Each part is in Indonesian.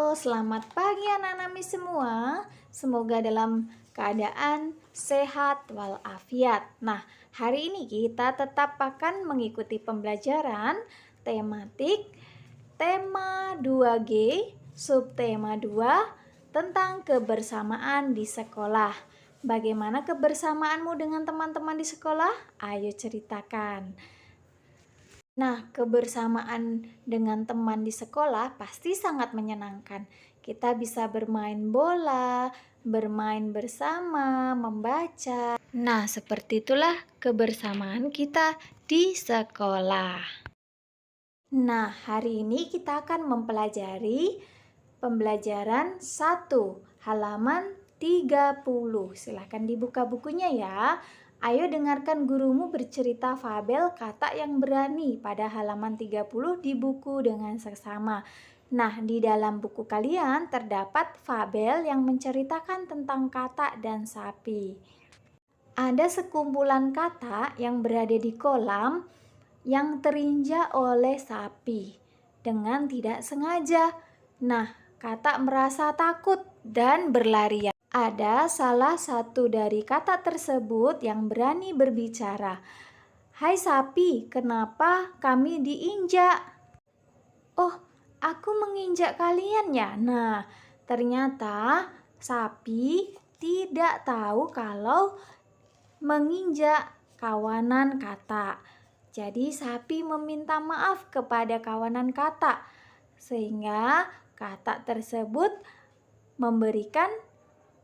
Selamat pagi anak-anak Miss semua. Semoga dalam keadaan sehat walafiat. Nah, hari ini kita tetap akan mengikuti pembelajaran tematik tema 2G, subtema 2 tentang kebersamaan di sekolah. Bagaimana kebersamaanmu dengan teman-teman di sekolah? Ayo ceritakan. Nah, kebersamaan dengan teman di sekolah pasti sangat menyenangkan. Kita bisa bermain bola, bermain bersama, membaca. Nah, seperti itulah kebersamaan kita di sekolah. Nah, hari ini kita akan mempelajari pembelajaran 1, halaman 30. Silahkan dibuka bukunya ya. Ayo dengarkan gurumu bercerita fabel kata yang berani pada halaman 30 di buku dengan seksama. Nah, di dalam buku kalian terdapat fabel yang menceritakan tentang kata dan sapi. Ada sekumpulan kata yang berada di kolam yang terinjak oleh sapi dengan tidak sengaja. Nah, kata merasa takut dan berlarian. Ada salah satu dari kata tersebut yang berani berbicara. Hai sapi, kenapa kami diinjak? Oh, aku menginjak kalian ya? Nah, ternyata sapi tidak tahu kalau menginjak kawanan kata. Jadi sapi meminta maaf kepada kawanan kata, sehingga kata tersebut memberikan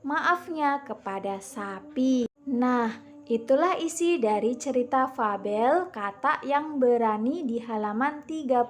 maafnya kepada sapi. Nah, itulah isi dari cerita fabel kata yang berani di halaman 30.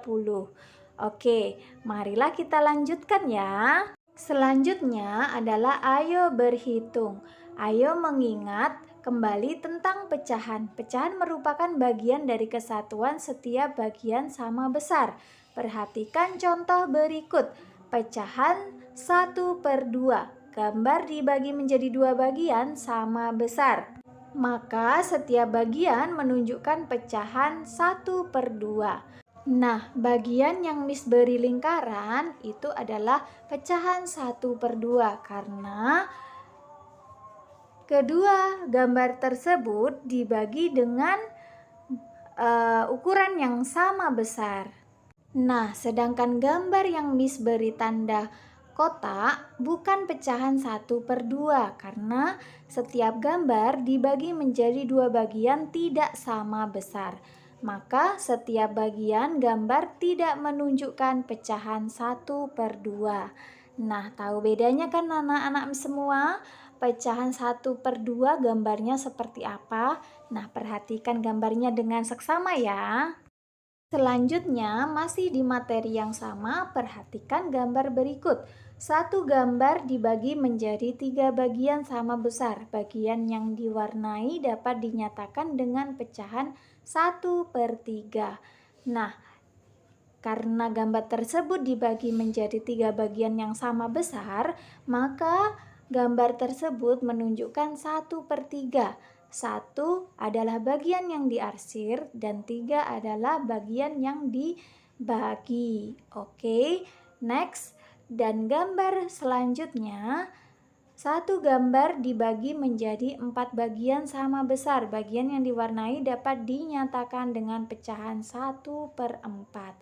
Oke, marilah kita lanjutkan ya. Selanjutnya adalah ayo berhitung. Ayo mengingat kembali tentang pecahan. Pecahan merupakan bagian dari kesatuan setiap bagian sama besar. Perhatikan contoh berikut. Pecahan 1/2. Gambar dibagi menjadi 2 bagian sama besar. Maka setiap bagian menunjukkan pecahan 1/2. Nah, bagian yang Miss beri lingkaran itu adalah pecahan 1/2 karena kedua gambar tersebut dibagi dengan ukuran yang sama besar. Nah, sedangkan gambar yang Miss beri tanda kotak bukan pecahan 1/2 karena setiap gambar dibagi menjadi 2 bagian tidak sama besar. Maka setiap bagian gambar tidak menunjukkan pecahan 1/2. Nah, tahu bedanya kan anak-anak semua? Pecahan 1/2 gambarnya seperti apa? Nah, perhatikan gambarnya dengan seksama ya. Selanjutnya, masih di materi yang sama, perhatikan gambar berikut. Satu gambar dibagi menjadi 3 bagian sama besar. Bagian yang diwarnai dapat dinyatakan dengan pecahan 1/3. Nah, karena gambar tersebut dibagi menjadi 3 bagian yang sama besar, maka gambar tersebut menunjukkan 1/3. 1 adalah bagian yang diarsir dan 3 adalah bagian yang dibagi. Oke, next. Dan gambar selanjutnya, satu gambar dibagi menjadi 4 bagian sama besar. Bagian yang diwarnai dapat dinyatakan dengan pecahan 1/4.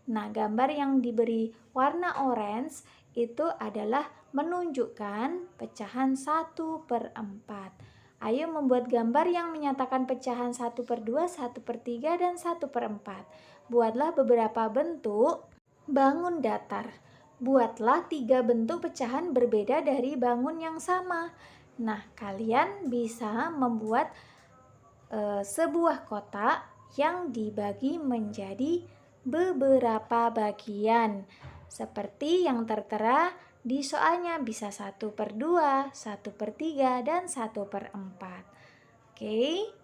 Nah, gambar yang diberi warna orange itu adalah menunjukkan pecahan 1/4. Ayo membuat gambar yang menyatakan pecahan 1/2, 1/3, dan 1/4. Buatlah beberapa bentuk bangun datar. Buatlah 3 bentuk pecahan berbeda dari bangun yang sama. Nah, kalian bisa membuat sebuah kotak yang dibagi menjadi beberapa bagian. Seperti yang tertera di soalnya, bisa 1/2, 1/3, dan 1/4. Oke.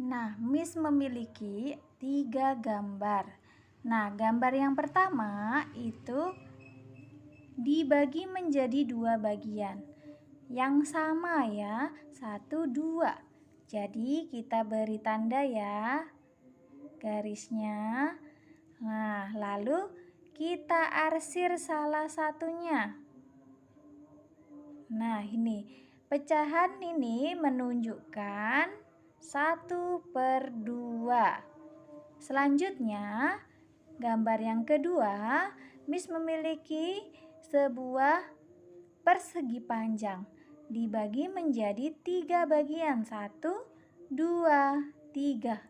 Nah, Miss memiliki 3 gambar. Nah, gambar yang pertama itu dibagi menjadi 2 bagian. Yang sama ya, 1, 2. Jadi kita beri tanda ya garisnya. Nah, lalu kita arsir salah satunya. Nah, ini pecahan ini menunjukkan 1/2. Selanjutnya, gambar yang kedua, Miss memiliki sebuah persegi panjang. Dibagi menjadi 3 bagian, 1, 2, 3.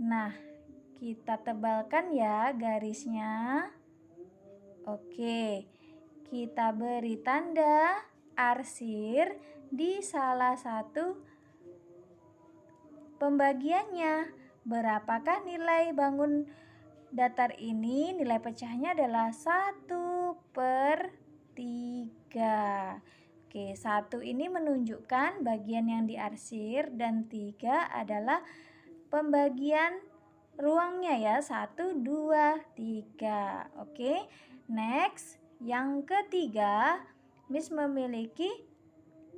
Nah, kita tebalkan ya garisnya. Oke, kita beri tanda arsir di salah satu pembagiannya. Berapakah nilai bangun datar ini? Nilai pecahnya adalah 1/3. Oke, 1 ini menunjukkan bagian yang diarsir dan 3 adalah pembagian ruangnya ya, 1, 2, 3. Oke, next, yang ketiga, Miss memiliki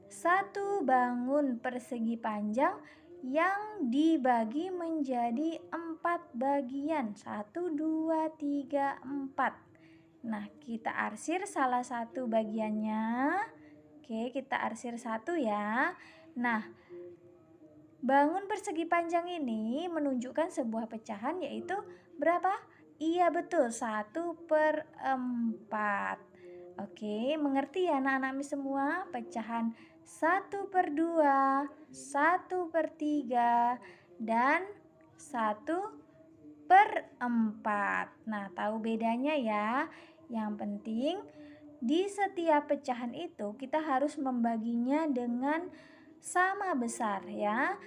satu bangun persegi panjang yang dibagi menjadi 4 bagian, 1, 2, 3, 4. Nah, kita arsir salah satu bagiannya. Oke, kita arsir 1 ya. Nah, bangun persegi panjang ini menunjukkan sebuah pecahan, yaitu berapa? Iya betul, 1/4. Oke, mengerti ya anak-anak Miss semua? Pecahan 1/2, 1/3, dan 1/4. Nah, tahu bedanya ya? Yang penting di setiap pecahan itu kita harus membaginya dengan sama besar ya.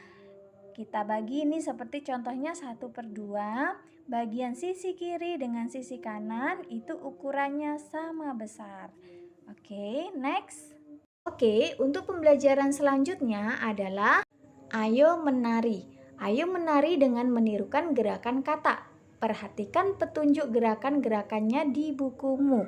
Kita bagi ini seperti contohnya 1/2, bagian sisi kiri dengan sisi kanan itu ukurannya sama besar. Oke, next. Oke, untuk pembelajaran selanjutnya adalah ayo menari. Ayo menari dengan menirukan gerakan kata. Perhatikan petunjuk gerakan-gerakannya di bukumu.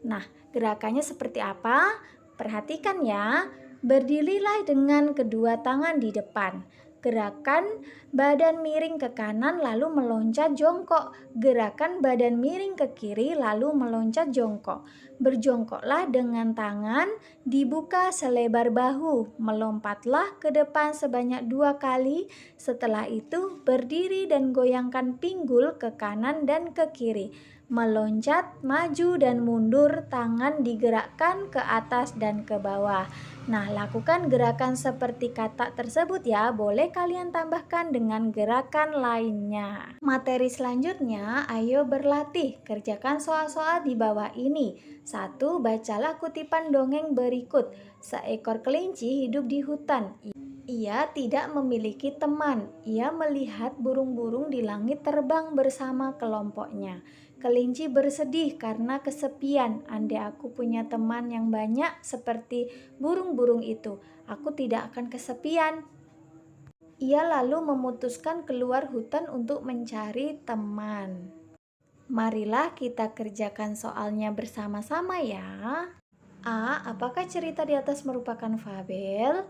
Nah, gerakannya seperti apa? Perhatikan ya. Berdirilah dengan kedua tangan di depan. Gerakan badan miring ke kanan lalu meloncat jongkok. Gerakan badan miring ke kiri lalu meloncat jongkok. Berjongkoklah dengan tangan dibuka selebar bahu. Melompatlah ke depan sebanyak 2 kali. Setelah itu berdiri dan goyangkan pinggul ke kanan dan ke kiri. Meloncat, maju dan mundur, tangan digerakkan ke atas dan ke bawah. Nah, lakukan gerakan seperti kata tersebut ya. Boleh kalian tambahkan dengan gerakan lainnya. Materi selanjutnya, ayo berlatih. Kerjakan soal-soal di bawah ini. 1. Bacalah kutipan dongeng berikut. Seekor kelinci hidup di hutan. Ia tidak memiliki teman. Ia melihat burung-burung di langit terbang bersama kelompoknya. Kelinci bersedih karena kesepian. Andai aku punya teman yang banyak seperti burung-burung itu, aku tidak akan kesepian. Ia lalu memutuskan keluar hutan untuk mencari teman. Marilah kita kerjakan soalnya bersama-sama ya. A. Apakah cerita di atas merupakan fabel?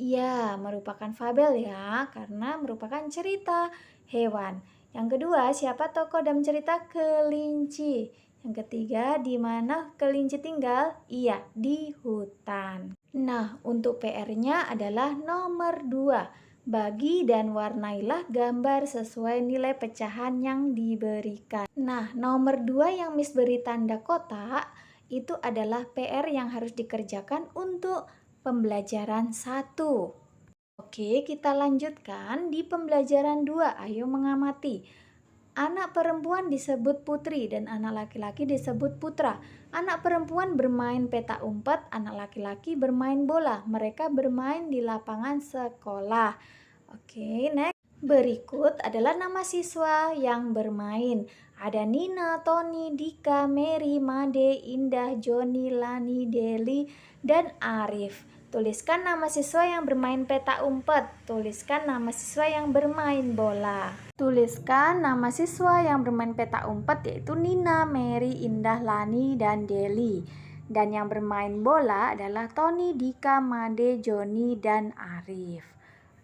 Iya, merupakan fabel ya, karena merupakan cerita hewan. Yang kedua, siapa tokoh dalam cerita? Kelinci. Yang ketiga, di mana kelinci tinggal? Iya, di hutan. Nah, untuk PR-nya adalah nomor 2. Bagi dan warnailah gambar sesuai nilai pecahan yang diberikan. Nah, nomor 2 yang Miss beri tanda kotak, itu adalah PR yang harus dikerjakan untuk pembelajaran 1. Oke, kita lanjutkan di pembelajaran 2. Ayo mengamati. Anak perempuan disebut putri dan anak laki-laki disebut putra. Anak perempuan bermain petak umpet, anak laki-laki bermain bola. Mereka bermain di lapangan sekolah. Oke, next. Berikut adalah nama siswa yang bermain. Ada Nina, Tony, Dika, Mary, Made, Indah, Joni, Lani, Deli, dan Arif. Tuliskan nama siswa yang bermain petak umpet. Tuliskan nama siswa yang bermain bola. Tuliskan nama siswa yang bermain petak umpet yaitu Nina, Mary, Indah, Lani, dan Deli. Dan yang bermain bola adalah Tony, Dika, Made, Joni, dan Arif.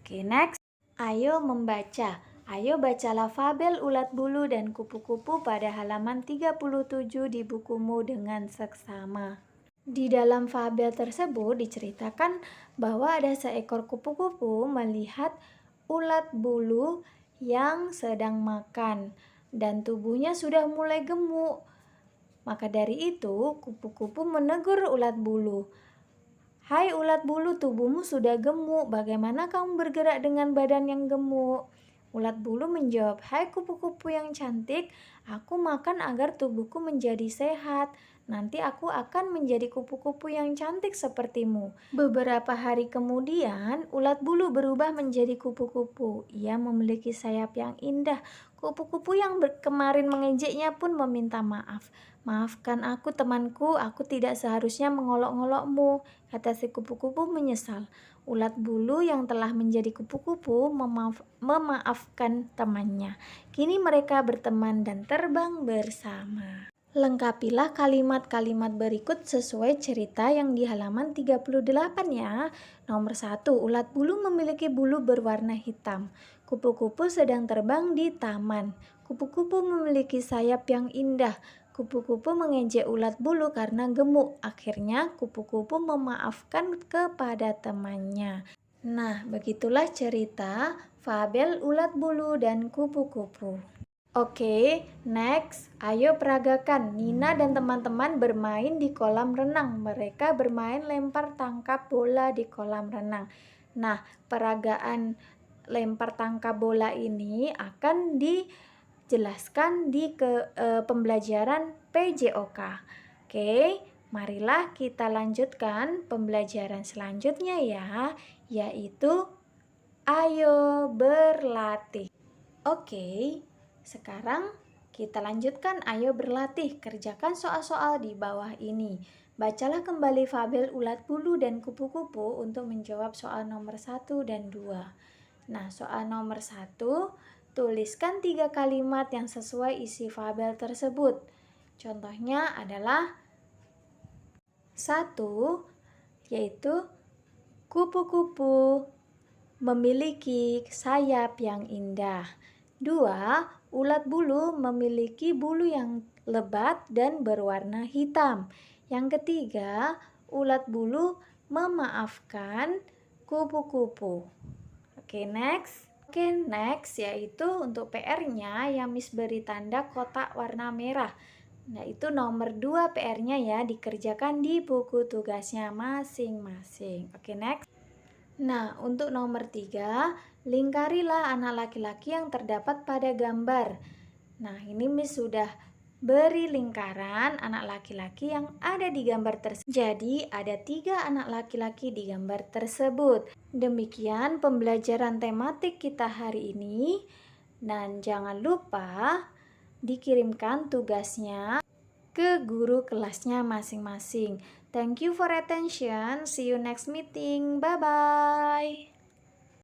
Oke, next. Ayo membaca. Ayo bacalah fabel ulat bulu dan kupu-kupu pada halaman 37 di bukumu dengan seksama. Di dalam fabel tersebut diceritakan bahwa ada seekor kupu-kupu melihat ulat bulu yang sedang makan dan tubuhnya sudah mulai gemuk. Maka dari itu, kupu-kupu menegur ulat bulu. "Hai ulat bulu, tubuhmu sudah gemuk. Bagaimana kamu bergerak dengan badan yang gemuk?" Ulat bulu menjawab, "Hai kupu-kupu yang cantik, aku makan agar tubuhku menjadi sehat. Nanti aku akan menjadi kupu-kupu yang cantik sepertimu." Beberapa hari kemudian, ulat bulu berubah menjadi kupu-kupu. Ia memiliki sayap yang indah. Kupu-kupu yang kemarin mengejeknya pun meminta maaf. "Maafkan aku temanku, aku tidak seharusnya mengolok-ngolokmu," kata si kupu-kupu menyesal. Ulat bulu yang telah menjadi kupu-kupu memaafkan temannya. Kini mereka berteman dan terbang bersama. Lengkapilah kalimat-kalimat berikut sesuai cerita yang di halaman 38 ya. Nomor 1, ulat bulu memiliki bulu berwarna hitam. Kupu-kupu sedang terbang di taman. Kupu-kupu memiliki sayap yang indah. Kupu-kupu mengejek ulat bulu karena gemuk. Akhirnya kupu-kupu memaafkan kepada temannya. Nah, begitulah cerita fabel ulat bulu dan kupu-kupu. Oke, next. Ayo peragakan. Nina dan teman-teman bermain di kolam renang. Mereka bermain lempar tangkap bola di kolam renang. Nah, peragaan lempar tangkap bola ini akan dijelaskan di pembelajaran PJOK. Oke, marilah kita lanjutkan pembelajaran selanjutnya ya, yaitu ayo berlatih. Oke, sekarang kita lanjutkan ayo berlatih. Kerjakan soal-soal di bawah ini. Bacalah kembali fabel ulat bulu dan kupu-kupu untuk menjawab soal nomor 1 dan 2. Nah, soal nomor 1, tuliskan 3 kalimat yang sesuai isi fabel tersebut. Contohnya adalah 1, yaitu kupu-kupu memiliki sayap yang indah. 2, ulat bulu memiliki bulu yang lebat dan berwarna hitam. Yang ketiga, ulat bulu memaafkan kupu-kupu. Oke, next. Yaitu untuk PR-nya yang Miss beri tanda kotak warna merah. Nah, itu nomor 2 PR-nya ya, dikerjakan di buku tugasnya masing-masing. Oke, next. Nah, untuk nomor 3, lingkarilah anak laki-laki yang terdapat pada gambar. Nah, ini Miss sudah beri lingkaran anak laki-laki yang ada di gambar tersebut. Jadi, ada 3 anak laki-laki di gambar tersebut. Demikian pembelajaran tematik kita hari ini. Dan jangan lupa dikirimkan tugasnya ke guru kelasnya masing-masing. Thank you for attention. See you next meeting. Bye-bye.